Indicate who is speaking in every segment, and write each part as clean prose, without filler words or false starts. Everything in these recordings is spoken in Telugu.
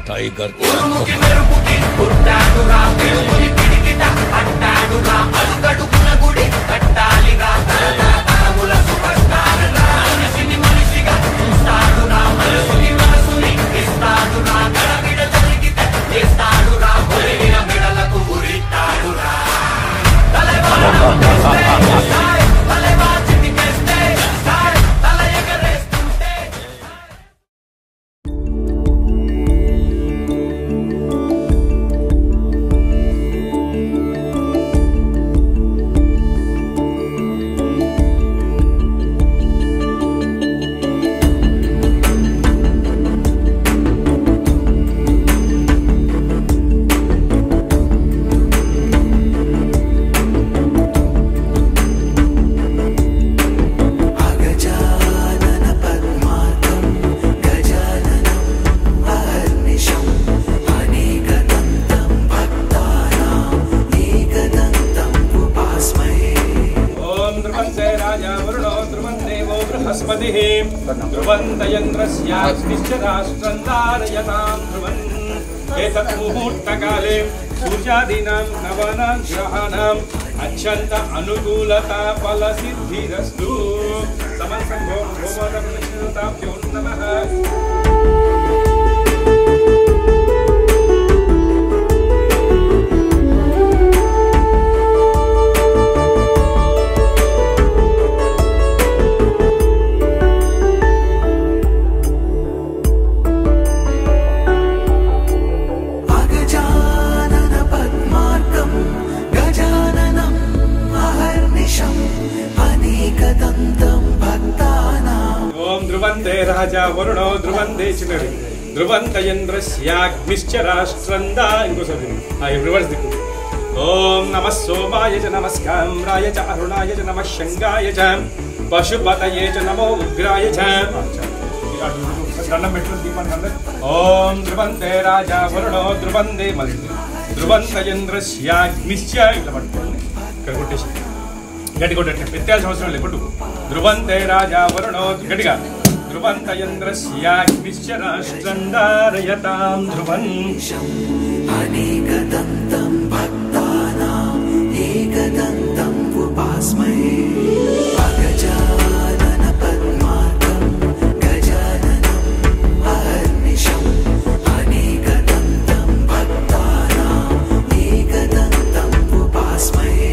Speaker 1: టైగర్
Speaker 2: मुहूर्तकाले सूर्यादीनां नवानां ग्रहाणां अत्यंत अनुकूलता फलसिद्धिरस्तु समसंभो भूमोदप्रतिष्ठिताभ्यो नमः। राजा वरुणो ध्रुवंदे चिनरि ध्रुवंतयन्द्रस्याग्निश्च राष्ट्रंदा इंकोसारि रिवर्स दिक्कु ओम नमः सोमाय च नमः स्काम्राय च अरुणाय च नमः शंगाय च पशुपतये च नमो उग्राय च ओम ध्रुवंते राजा वरुणो ध्रुवंदे मलि ध्रुवंतयन्द्रस्याग्निश्च इट्ला पट्टुकोंడి ఇక్కడ కొట్టేసి గట్టి కొట్టండి వ్యత్యాసం అవసరం లేదు కొట్టు ధ్రువంతే రాజా వరుణో గట్టిగా ध्रुवंतयन्द्रस्याग्निश्च राष्ट्रं धारयतां ध्रुवन्
Speaker 3: अनेकदन्तं भक्तानाम् एकदन्तम् उपास्महे अगजानन पद्मार्कं गजाननम् अहर्निशम् अनेकदन्तं भक्तानाम् एकदन्तम् उपास्महे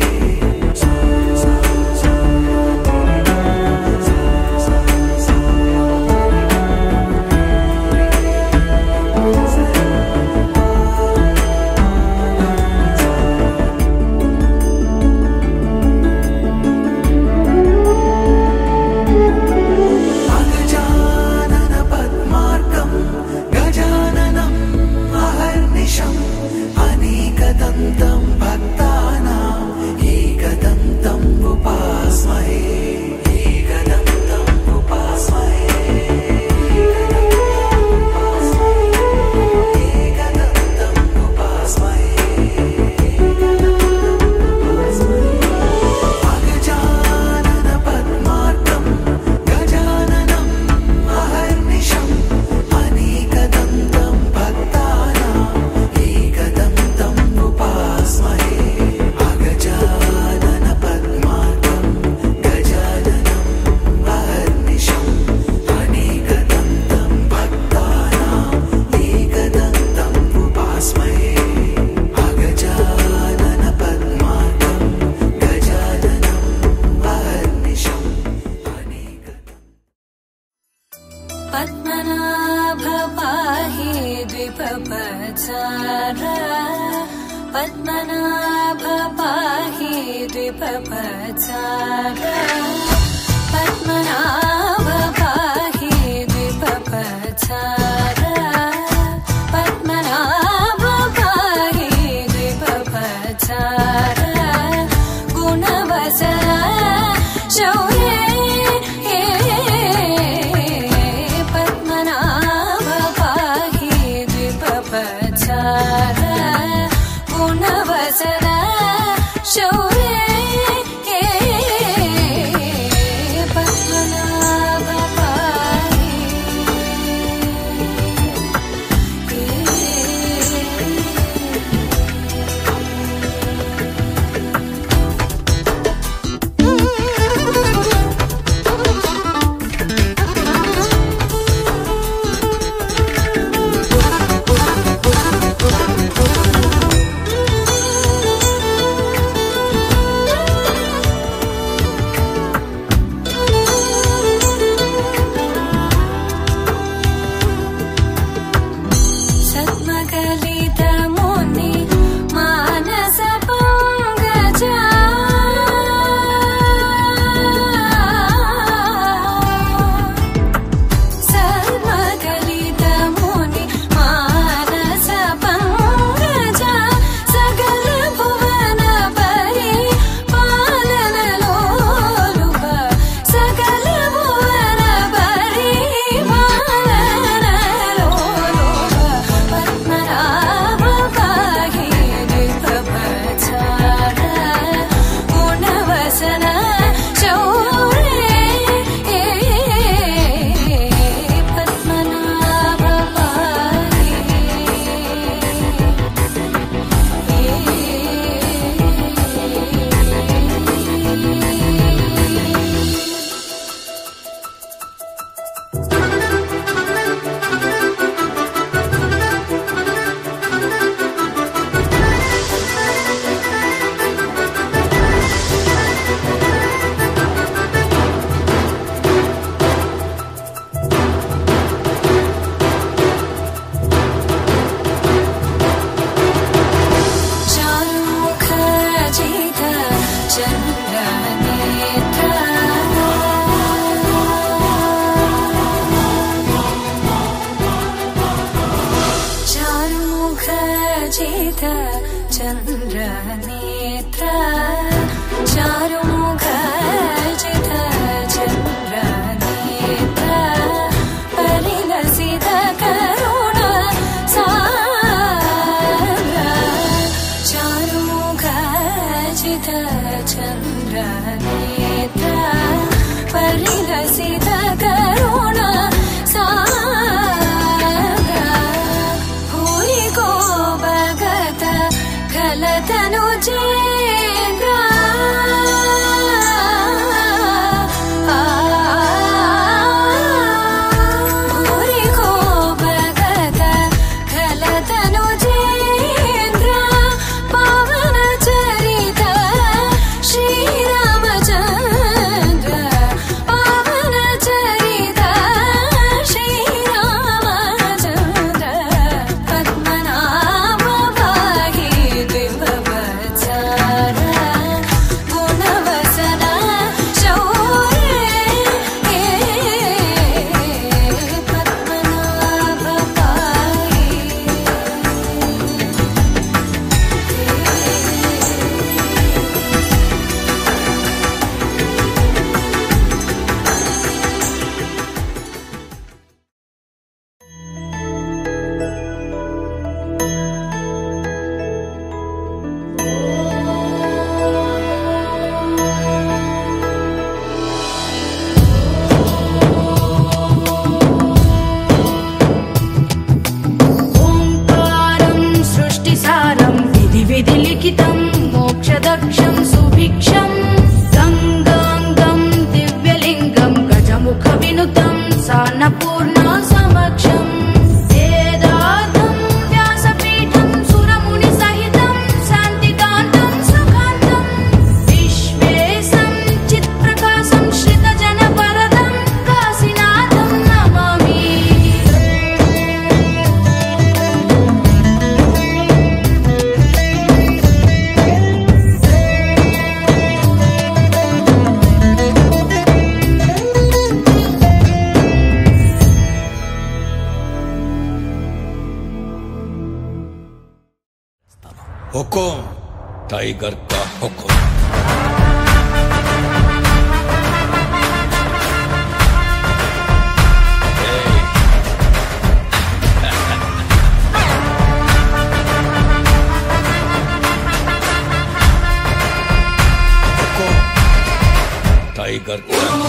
Speaker 4: पद्मनाभ पाहि द्विपपचार पद्मनाभ पाहि द्विपपचार पद्मनाभ पाहि द्विपपचार पद्मनाभ पाहि द्विपपचार गुणवसर शौर्ये गुणवसर शौर्ये पद्मनाभ
Speaker 1: हुकुम टाइगर का हुकुम। टाइगर का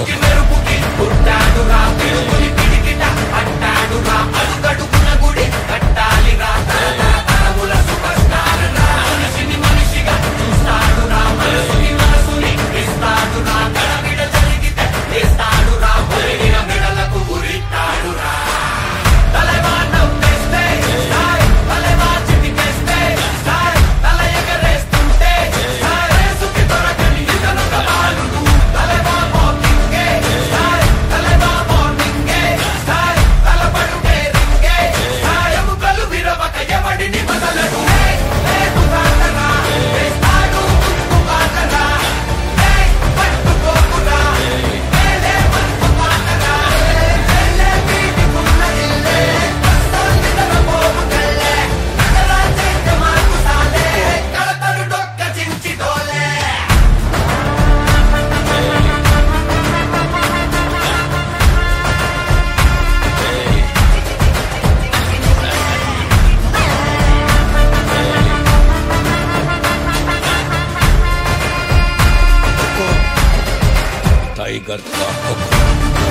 Speaker 1: टाइगर का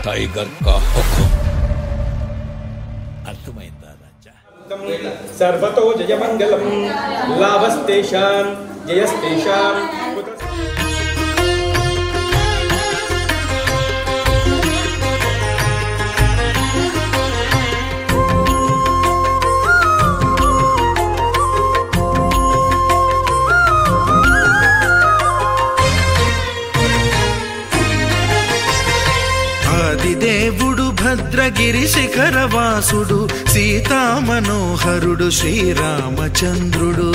Speaker 1: टाइगर का हुक्म।
Speaker 2: सर्वतो जयमंगलम लाभस्तेषां जयस्तेषां
Speaker 5: ఆదిదేవుడు భద్రగిరి శిఖరవాసుడు సీతా మనోహరుడు శ్రీరామచంద్రుడు.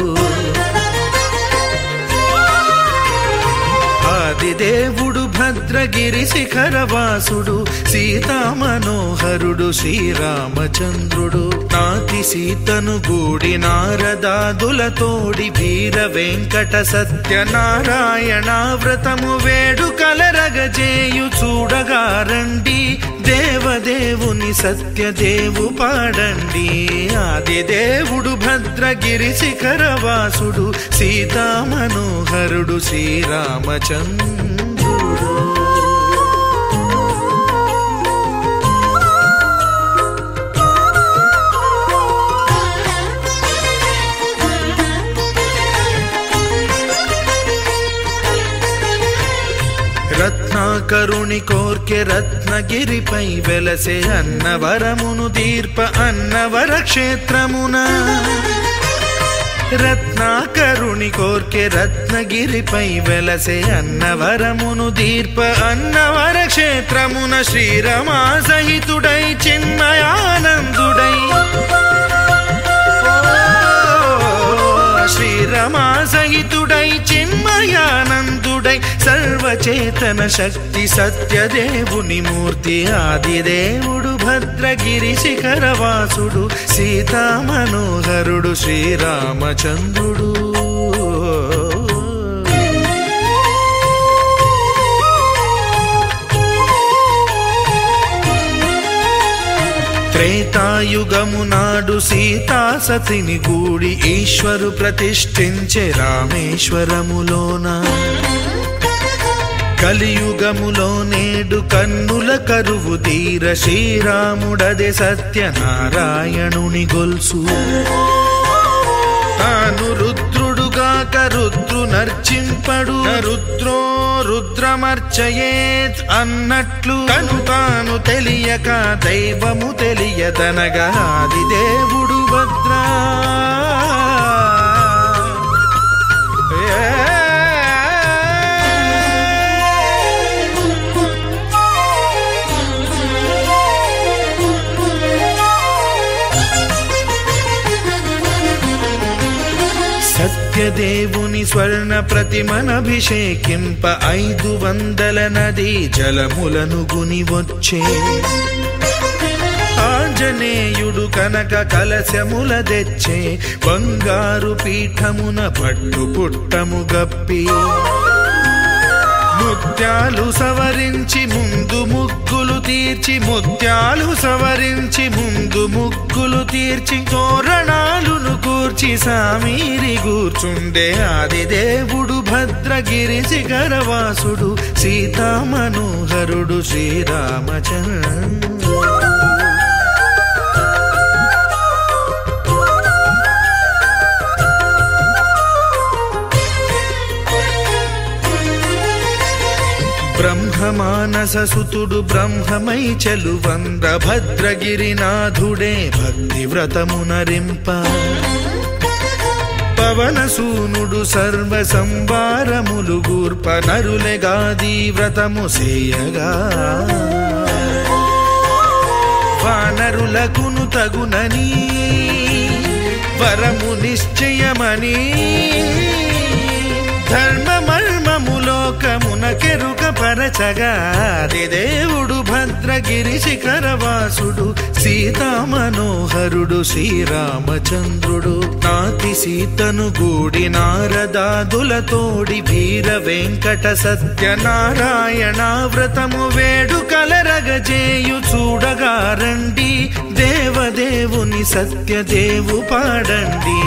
Speaker 5: ఆదిదేవుడు భద్రగిరి శిఖరవాసుడు సీతా మనోహరుడు శ్రీరామచంద్రుడు. నాతి సీతను గూడి నారదాదులతోడి వీర వెంకట సత్యనారాయణ వ్రతము వేడుకలరగజేయు చూడగా రండి దేవదేవుని సత్యదేవు పాడండి. ఆదిదేవుడు భద్రగిరి శిఖరవాసుడు సీతా మనోహరుడు శ్రీరామచంద్రుడు. రత్నాకరుని కోర్కె రత్నగిరిపై వెలసే అన్నవరమును దీర్ప అన్నవర క్షేత్రమున. రత్నాకరుని కోర్కె రత్నగిరిపై వెలసే అన్నవరమును దీర్ప అన్నవర క్షేత్రమున. శ్రీరమా సహితుడై చిన్మయానందుడై శ్రీరమా సహితుడై చిన్మయానందుడై సర్వచేతన శక్తి సత్యదేవుని మూర్తి. ఆదిదేవుడు భద్రగిరి శిఖరవాసుడు సీతా మనోహరుడు శ్రీరామచంద్రుడు. త్రేతాయుగము నాడు సీతా సతిని గూడి ఈశ్వరు ప్రతిష్ఠించే రామేశ్వరములోన. కలియుగములో నేడు కన్నుల కరువు తీర శ్రీరాముడదే సత్యనారాయణుని గొల్సు. తాను రుద్రుడుగాక రుద్రు నర్చింపడు రుద్రో రుద్రమర్చయేత్ అన్నట్లు తను తాను తెలియక దైవము తెలియదనగా ఆదిదేవుడు భద్రా. సత్యదేవుని స్వర్ణ ప్రతిమనభిషేకింప 500 నదీ జలములను గుని వచ్చే. ఆంజనేయుడు కనక కలశముల తెచ్చే బంగారు పీఠమున పట్టు పుట్టము గప్పి. ముత్యాలు సవరించి ముందు ముగ్గులు తీర్చి ముత్యాలు సవరించి ముందు ముగ్గులు తీర్చి తోరణాలును కూర్చి సామీరి కూర్చుండే. ఆదిదేవుడు భద్రగిరి శిఖరవాసుడు సీతా మనోహరుడు శ్రీరామచంద్రుడు. బ్రహ్మమానస సుతుడు బ్రహ్మమై చెలువంద్ర భద్రగిరినాథుడే భక్తి వ్రతమునరింప. పవనసూనుడు సర్వ సంవారములు గూర్ప నరులెగాది వ్రతము సేయగా. వానరులకును తగునని వరము నిశ్చయమని ధర్మ మర్మములోకమున కెరుక పరచగా. ఆదిదేవుడు భద్రగిరి శిఖరవాసుడు సీతా మనోహరుడు శ్రీరామచంద్రుడు. నాతి సీతను గూడి నార పూలదాదులతోడి వీర వెంకట సత్యనారాయణ వ్రతము వేడుకలరగజేయు చూడగా రండి, దేవదేవుని సత్యదేవు పాడండి.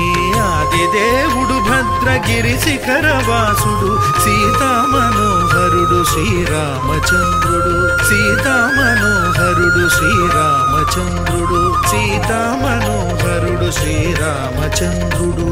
Speaker 5: ఆదిదేవుడు భద్రగిరి శిఖరవాసుడు, సీతామనోహరుడు శ్రీరామచంద్రుడు, సీతామనోహరుడు శ్రీరామచంద్రుడు, సీతామనోహరుడు శ్రీరామచంద్రుడు.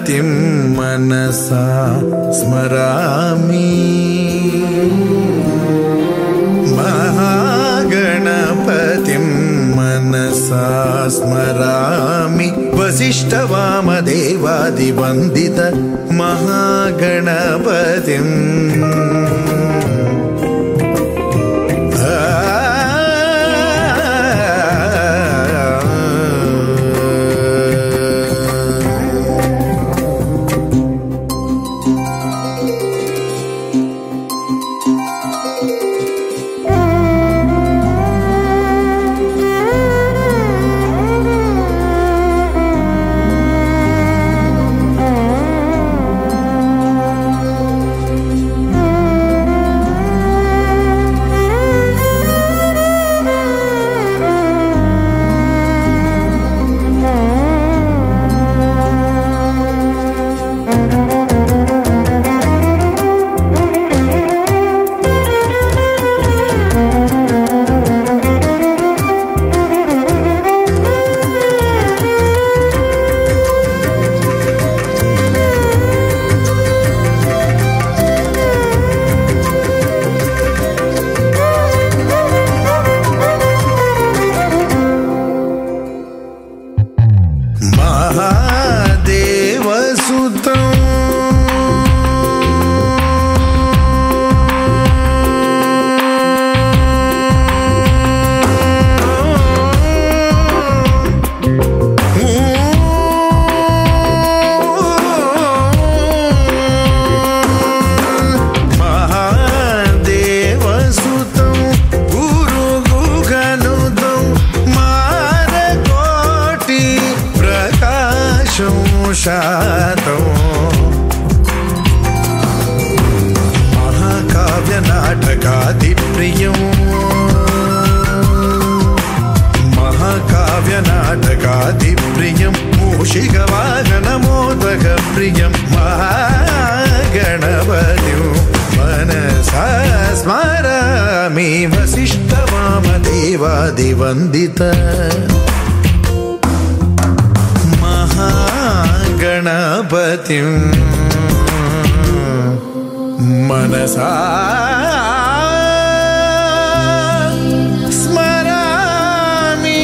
Speaker 5: महागणपतिं मनसा स्मरामि, महागणपतिं मनसा स्मरामि. वसिष्ठवामदेवादिवन्दित महागणपतिम् महाकाव्यनाटकादिप्रियं महाकाव्यनाटकादिप्रियं मूषिकवाहनमोदकप्रियं महागणपतिं मनसा स्मरामि. वसिष्ठवामदेवादिवन्दित महागणपतिं मनसा स्मरामि.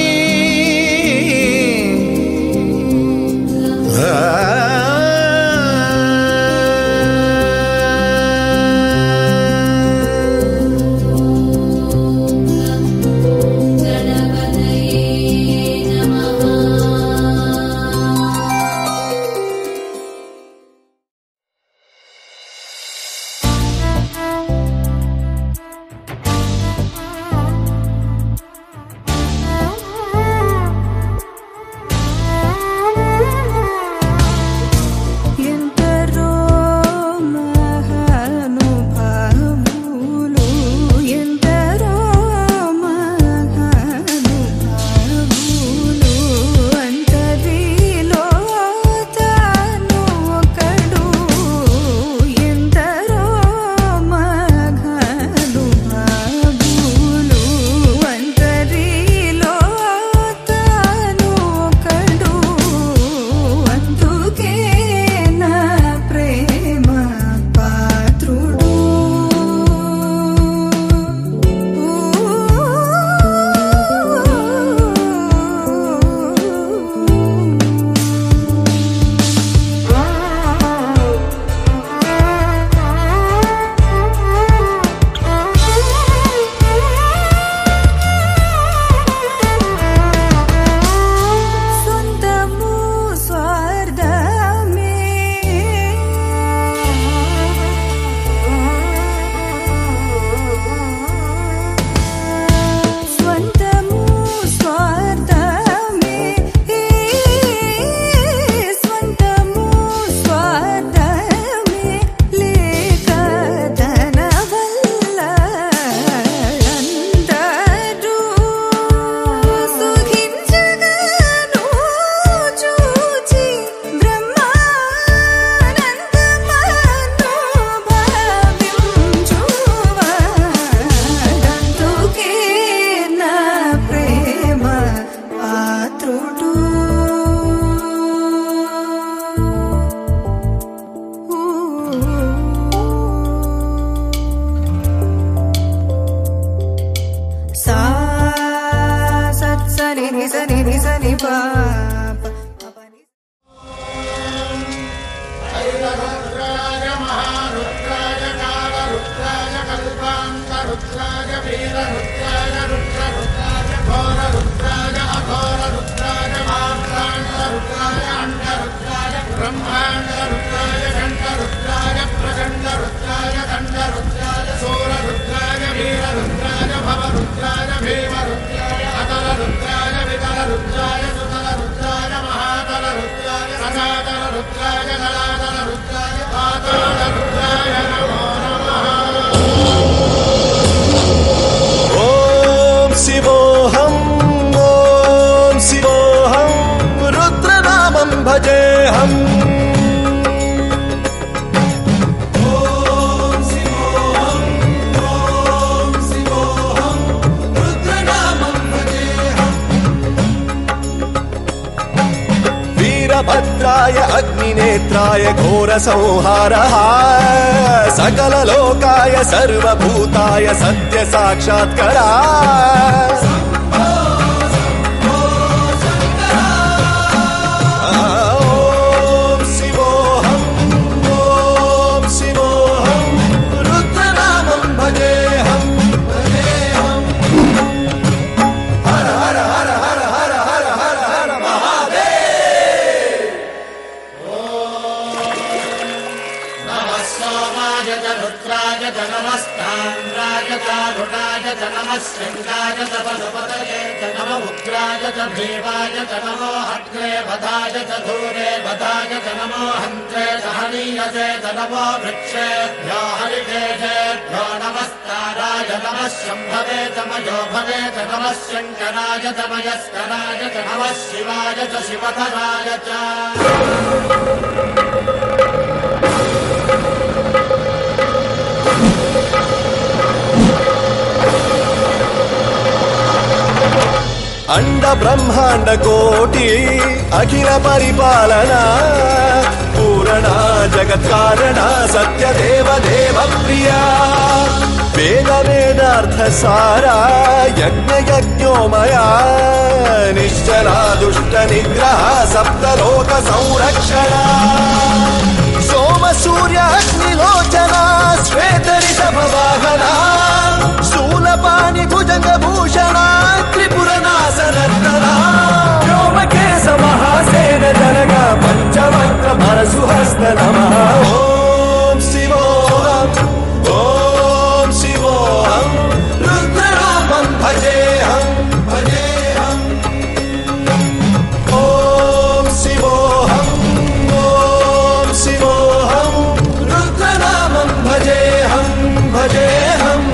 Speaker 6: भद्राय अग्निनेत्राय घोरसंहारः सकललोकाय सर्वभूताय सत्यसाक्षात्करा
Speaker 7: शृंगाय च पशुपतये च नम उग्राय च भीमाय च नमो हग्रे वधाय च धूरे वधाय च नमो हन्त्रे च हनीयसे च नमो वृक्षेभ्यो हरिकेशेभ्यो नमस्काराय नमः शम्भवे च मयो भवे च नमः शङ्कराय च मयस्कराय च नमः शिवाय च शिवधराय च अंड ब्रह्मांड कोटि अखिल परिपालना पूरणा जगत्कारणा सत्य देव देव प्रिया वेद वेदार्थ सारा यज्ञ यज्ञोमया निश्चला दुष्ट निग्रह सप्तलोक संरक्षणा सोम सूर्य अग्निलोचना श्वेत ऋषभ वाहना शूलपाणि भुजंग भूषणा त्रिपुर नासनर्तना व्योमकेश महासेन जनगा पंचवक्त्र परशुहस्त नमः ओम शिवोऽहम् ओम शिवोऽहम् रुद्रनामं भजेऽहम् भजेऽहम् ओम शिवोऽहम् ओम शिवोऽहम् रुद्रनामं भजेऽहम् भजेऽहम्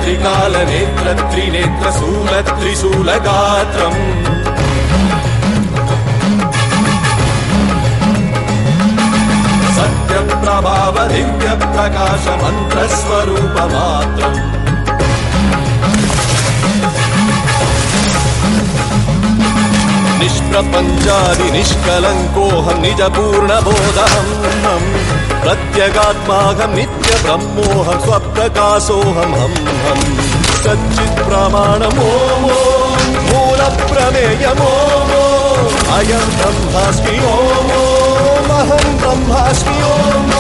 Speaker 7: त्रिकाल नेत्र त्रिनेत्र शूल त्रिशूल गात्रम् सत्य प्रभाव दिव्य प्रकाश मंत्र स्वरूप मात्रम् निष्प्रपंचादि निष्कलंकोऽहं निज पूर्ण बोधहम् प्रत्यगात्माहं नित्य ब्रह्मोऽहं स्वप्रकाशोऽहं हम् हम् सच्चित् प्रमाणमो मूल प्रमेयमो अयं ब्रह्मास्मि ओमहं ब्रह्मास्मि ओम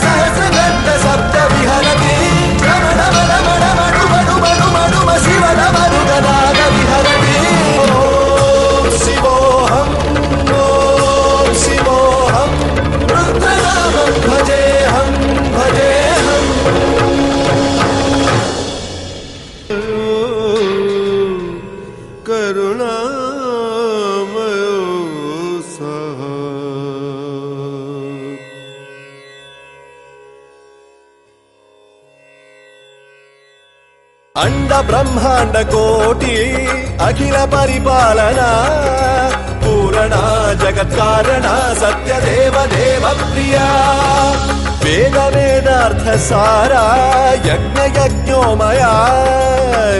Speaker 7: सहस्रगन्ध शब्द विहरति रमण रमण मणु मणु मणु मणु शिव नमनु गदाग विहरति ओम शिवोऽहम् ओम शिवोऽहम् रुद्रनामं भजेऽहम् भजेऽहम् करुणामयो सः अंड ब्रह्मांड कोटि अखिल परिपालना पूरणा जगत्कारणा सत्य देव देव प्रिया वेद वेदार्थ सारा यज्ञ यज्ञोमया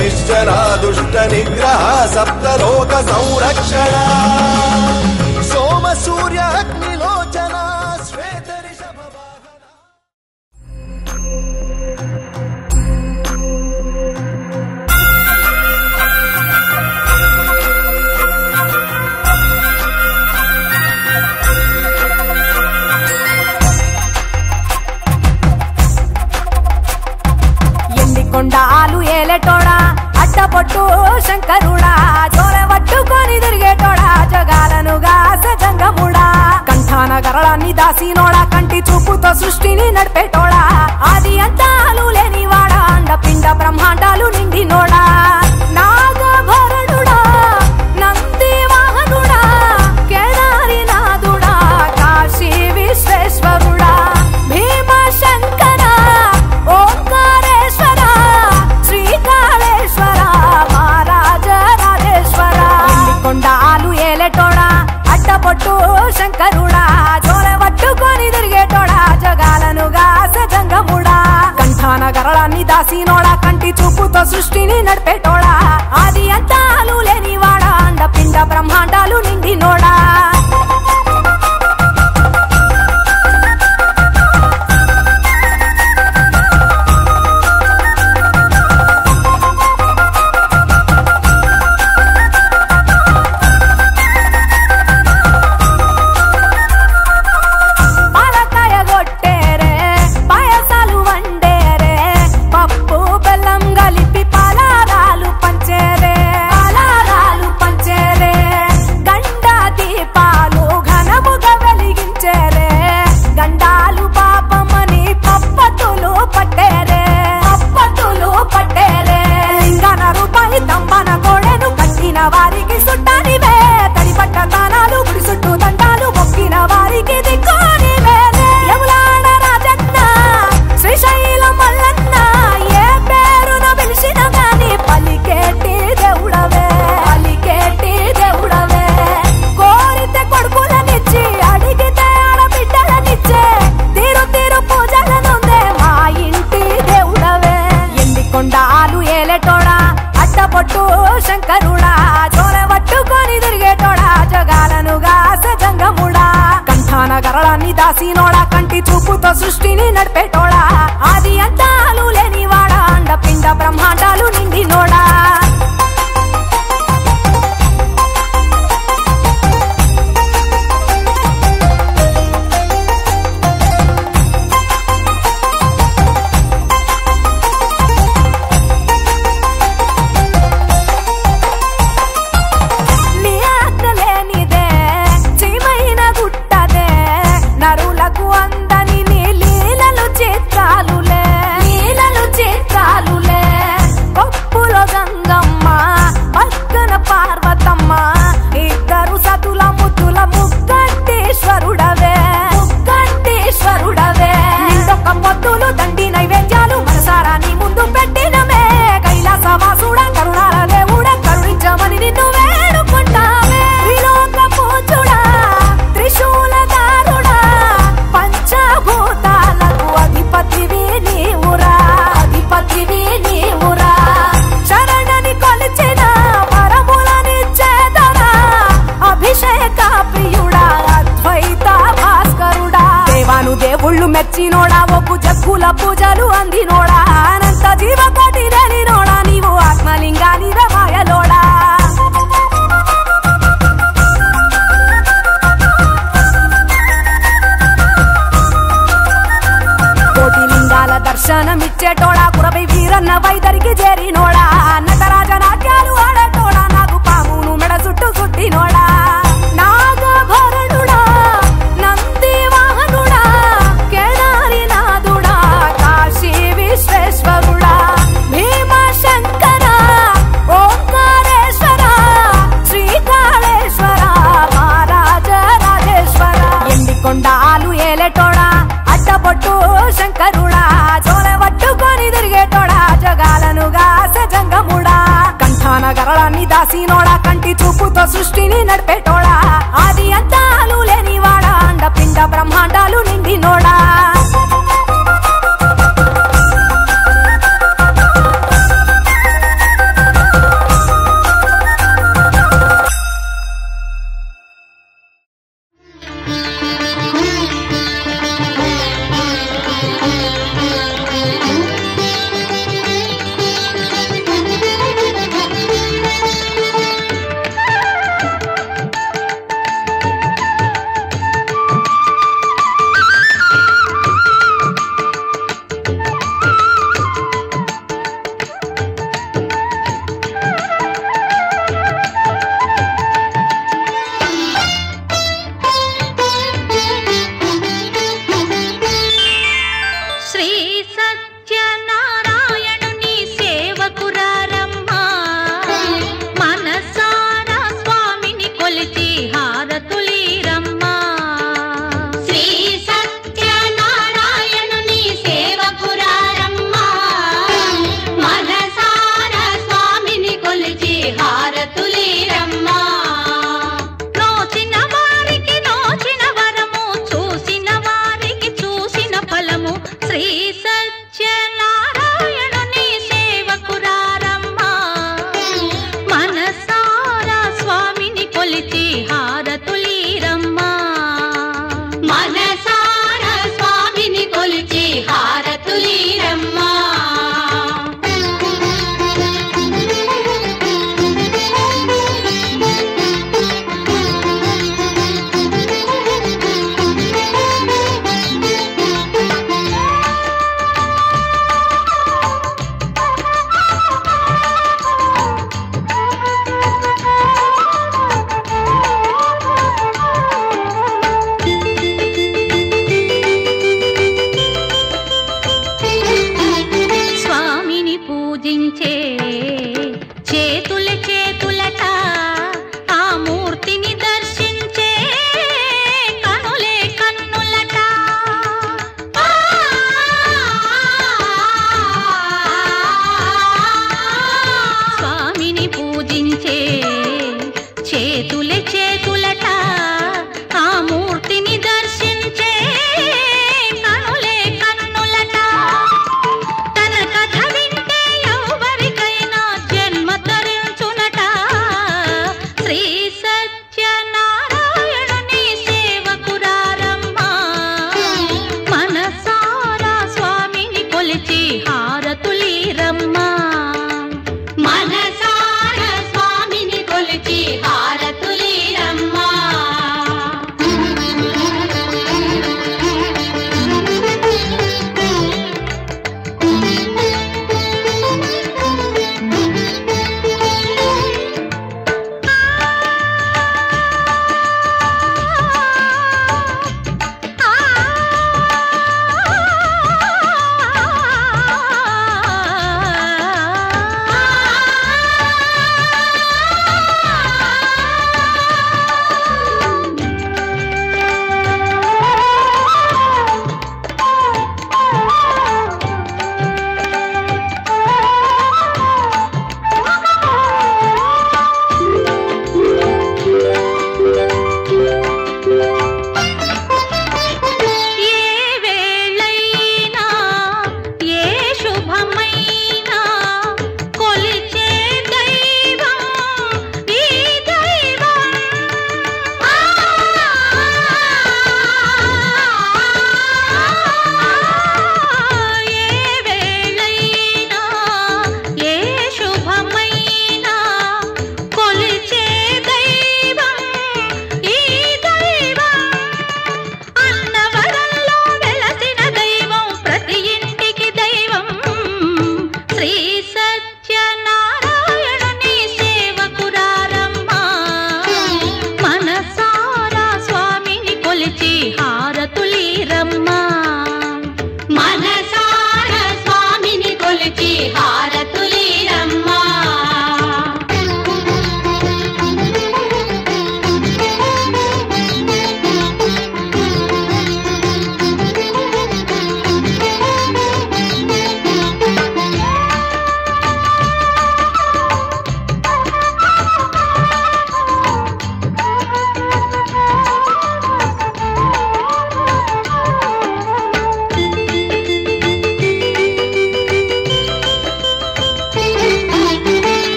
Speaker 7: निश्चला दुष्ट निग्रह सप्तलोक संरक्षणा सोम सूर्य अग्निलोचना श्वेत ऋषभ वाहना
Speaker 8: కొండాలు ఏలేటోడా అడ్డపొట్టు శంకరుడా జోరె పట్టుకొని తిరిగేటోడా జగాలను గాస జంగముడా కంఠాన గరళాన్ని దాసినోడా కంటి చూపుతో సృష్టిని నడిపేటోడా ఆది అంతాలు లేనివాడా అండపిండ బ్రహ్మాండాలు నిండినోడా నాగభరణుడా నంది వాహనుడా కేదారినాథుడా కాశీ విశ్వేశ్వరుడా భీమశంకర ఓంకారేశ్వర శ్రీకాళేశ్వర మహారాజ రాజేశ్వర కొండాలు ఏలేటోడా అడ్డపొట్టు శంకరుడా జోలె పట్టుకొని తిరిగేటోడా జగాలను గాసె జంగముడా కంఠాన గరళాన్ని దాసినోడా కంటి చూపుతో సృష్టిని నడిపేటోడా ఆది అంతాలు లేనివాడా అండపిండ బ్రహ్మాండాలు నిండినోడా వారికి సుట్టానివే తడిపట్ట తానాలు గుడి చుట్టూ దండాలు మొక్కిన వారికి దిక్కునివే యములాడ రాజన్న శ్రీశైల మల్లన్న ఏ పేరున పిలిచిన గాని పలికేటి దేవుడవే కోరితే కొడుకులనిచ్చి అడిగితే ఆడబిడ్డలనిచ్చే తీరు తీరు పూజలనుందే మా ఇంటి దేవుడవే ఎండికొండాలు ఏలేటోడా అడ్డపొట్టు శంకరుడా జోలె పట్టుకొని తిరిగేటోడా జగాలను గాసె జంగముడా కంఠాన గరళాన్ని దాసినోడా కంటి చూపుతో సృష్టిని నడిపేటోడా ఆది అంతాలు లేనివాడా అండపిండ బ్రహ్మాండాలు నిండినోడా నరులకు అందని నీ లీలలు చిత్రాలులే పప్పులో గంగమ్మ పక్కన పార్వతమ్మ ఇద్దరు సతుల ముద్దుల ముక్కంటేశ్వరుడవే నిందొక్క పొద్దులు దండి నైవేద్యాలు మనసారా నీ ముందు పెట్టినమే కైలాసవాసుడా కరుణాల దేవుడా కరుణించమని నిన్ను వేడుకుంటామే త్రిలోక పూజుడా త్రిశూలధారుడా పంచభూతాలకు అధిపతివి నీవురా శరణని కొలిచిన వరములనిచ్చేదరా అభిషేక ప్రియుడా అద్వైత భాస్కరుడా దేవాను దేవుళ్ళు మెచ్చినోడా ఒప్పు జగ్గుల పూజలు అందినోడా అనంత జీవకోటి రేలినోడా నీవు ఆత్మలింగానివే మాయలోడా కోటి లింగాల దర్శనమిచ్చేటోడా కురవై వీరన్న వైదరికి చేరినోడా నటరాజ నాట్యాలు ఆడేటోడా నాకు పామును మెడ చుట్టూ సుట్టినోడా నాగభరణుడా నంది వాహనుడా కేదారినాథుడా కాశీ విశ్వేశ్వరుడా భీమశంకర ఓంకారేశ్వర శ్రీకాళేశ్వర మహారాజ రాజేశ్వర ఎండికొండాలు ఏలేటోడా అడ్డపొట్టు శంకరుడా జోలె పట్టుకొని తిరిగేటోడా జగాలను గాసె జంగముడా కంఠాన గరళాన్ని దాసినోడా కంటి చూపుతో సృష్టిని నడిపేటోడా ఆది అంతాలు లేనివాడా అండపిండ బ్రహ్మాండాలు నిండినోడా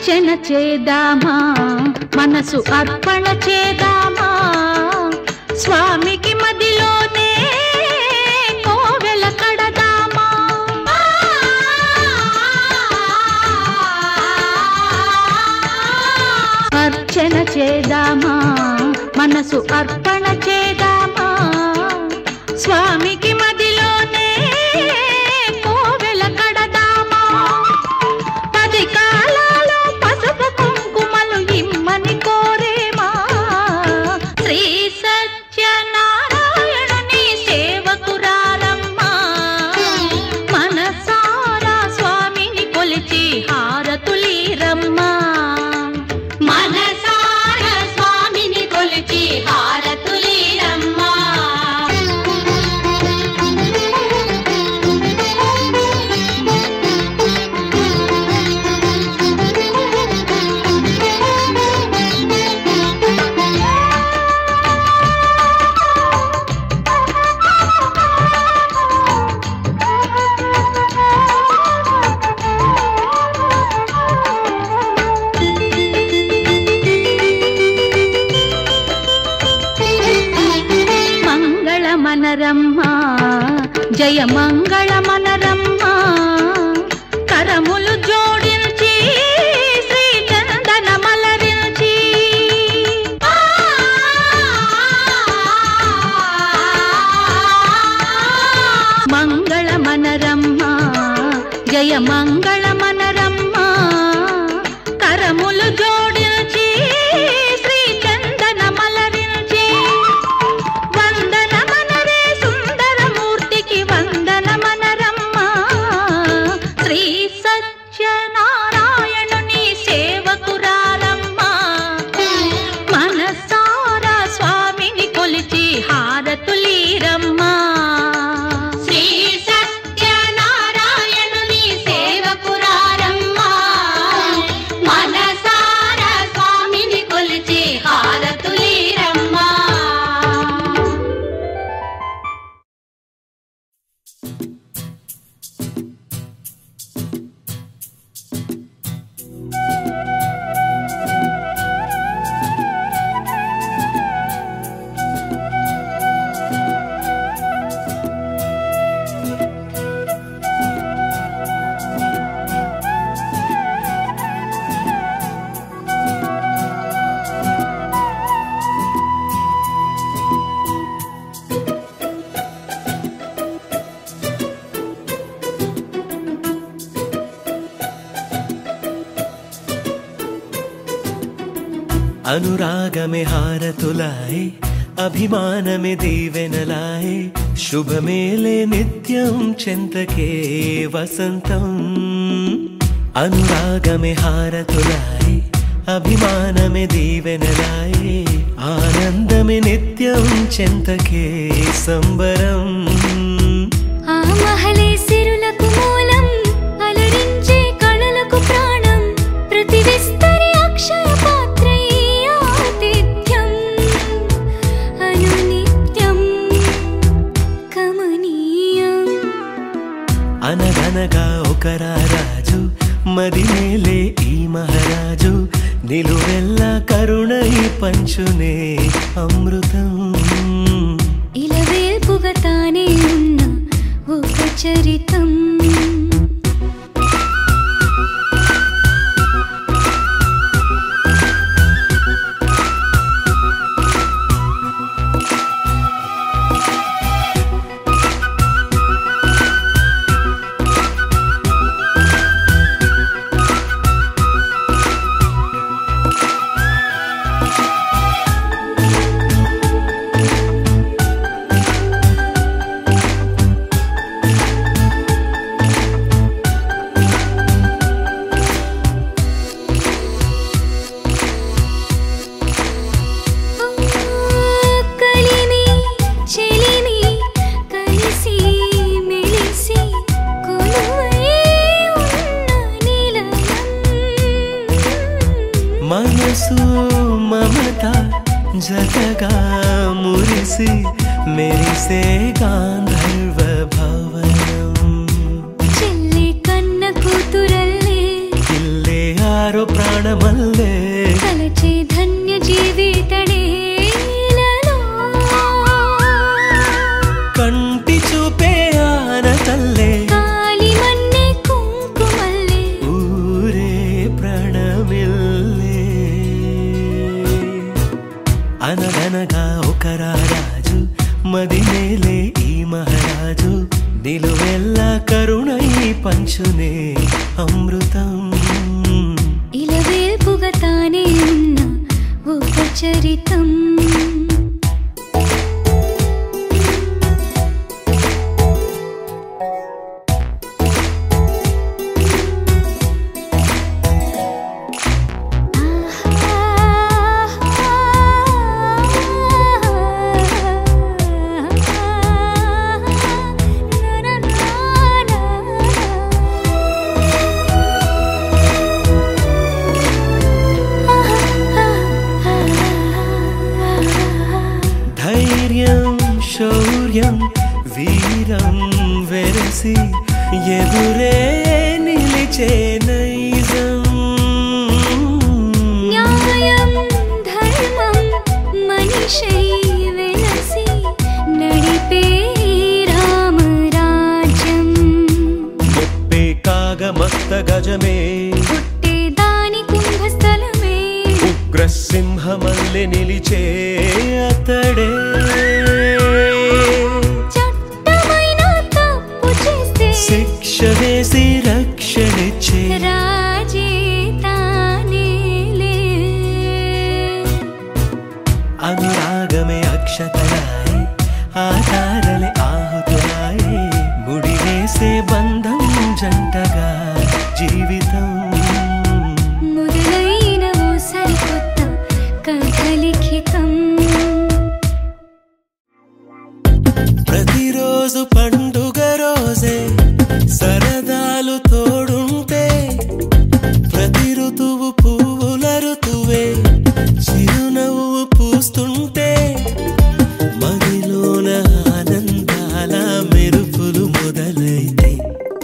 Speaker 9: అర్చన చేద్దామా మనసు అర్పణ చేద్దామా స్వామికి మదిలోనే కోవెల కడదామా అర్చన చేద్దామా మనసు అర్పణ చేద్దామా స్వామికి మదిలోనే కోవెల కడదామా 10 కాలాలు పసుపు కుంకుమలు ఇమ్మని కోరేమా శ్రీ సత్యనారాయణుని సేవకురారమ్మా మనసారా స్వామిని కొలిచి హారతులీరమ్మా మనసారా స్వామిని కొలిచి హారతులీరమ్మా మనరమ్మా జయ మంగళ మనరమ్మా కరములు జోడించి శ్రీ చందన మలరించి మంగళ మనరమ్మా జయ మంగళ మనరమ్మా కరములు జోడించి శ్రీ చందన మలరించి వందనమనరమ్మా శ్రీ సత్యనారాయణుని సేవకురారమ్మా మనసారా స్వామిని కొలిచి హారతులీరమ్మా శ్రీ సత్యనారాయణుని సేవకురారమ్మా మనసారా స్వామిని కొలిచి హారతులీరమ్మా
Speaker 6: अनुरागमे हारतुलाए अभिमानमे दीवेनलाए शुभ मेले नित्यं चिन्तके वसन्तम् अनुरागमे हारतुलाए अभिमानमे दीवेनलाए आनन्दमे नित्यं चिन्तके संबरम्
Speaker 4: आ महले सिरुलकु मूलं अलरिंचे कळलकु प्राणं प्रति विस्तरि अक्षय
Speaker 6: అనగనగా ఒక రాజు మదిమేలే ఈ మహారాజు నిలువెల్ల కరుణై పంచునే అమృతం
Speaker 4: ఇలవేల్పుగా తానే ఉన్న ఒక చరితం
Speaker 6: మనసు మమత జతగా మురిసి మెరిసే గాంధర్వ భవనం
Speaker 4: చెల్లి కన్న కూతురల్లే
Speaker 6: ఇల్లే ಯಾರೋ ಪ್ರಾಣಮಲ್ಲೇ
Speaker 4: ಕಲಚೆ ಧನ್ಯ ಜೀವಿತಡೇలలో
Speaker 6: కంటి చూపే ఆనతల్లే
Speaker 4: కాలి మన్నే కుంకుమల్లే
Speaker 6: ఊరే ప్రాణమిల్లే అనగనగా ఒక రాజు మది మేలే ఈ మహారాజు నిలువెల్ల కరుణై పంచునే అమృతం
Speaker 4: ఇలవేల్పుగా తానే ఉన్న ఒక చరితం
Speaker 6: శౌర్యం వీరం వెరసి ఎదురే నిలిచే నైజం
Speaker 4: న్యాయం ధర్మం మనిషై వెలసి నడిపే రామరాజ్యం
Speaker 6: ముప్పే కాగమత్త గజమే
Speaker 4: పుట్టే దాని కుంభస్థలమే
Speaker 6: ఉగ్రసింహమల్లె నిలిచే అతడే శిక్ష వేసి రక్షణిచ్చే
Speaker 4: రాజే తానేలే
Speaker 6: అనురాగమే అక్షతరాయే ఆధారలే ఆహుతురాయే ముడివేసే బంధం జంటగా జీవితం
Speaker 4: మొదలైన ఓ సరికొత్త కథ లిఖితం
Speaker 6: ప్రతిరోజు పండుగ రోజే సరదాలు తోడుంటే ప్రతి ఋతువు పువ్వుల ఋతువే చిరునవ్వు పూస్తుంటే మదిలోన ఆనందాల మెరుపులు మొదలైతే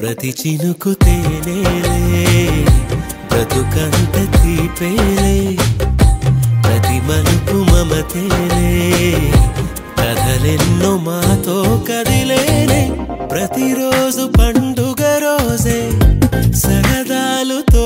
Speaker 6: ప్రతి చినుకు తేనేలే బ్రతుకంత తీపేలే ప్రతి మలుపు మమతేలే కథలెన్నో మాతో కదిలేనే ప్రతిరోజు పండుగ రోజే సరదాలు తో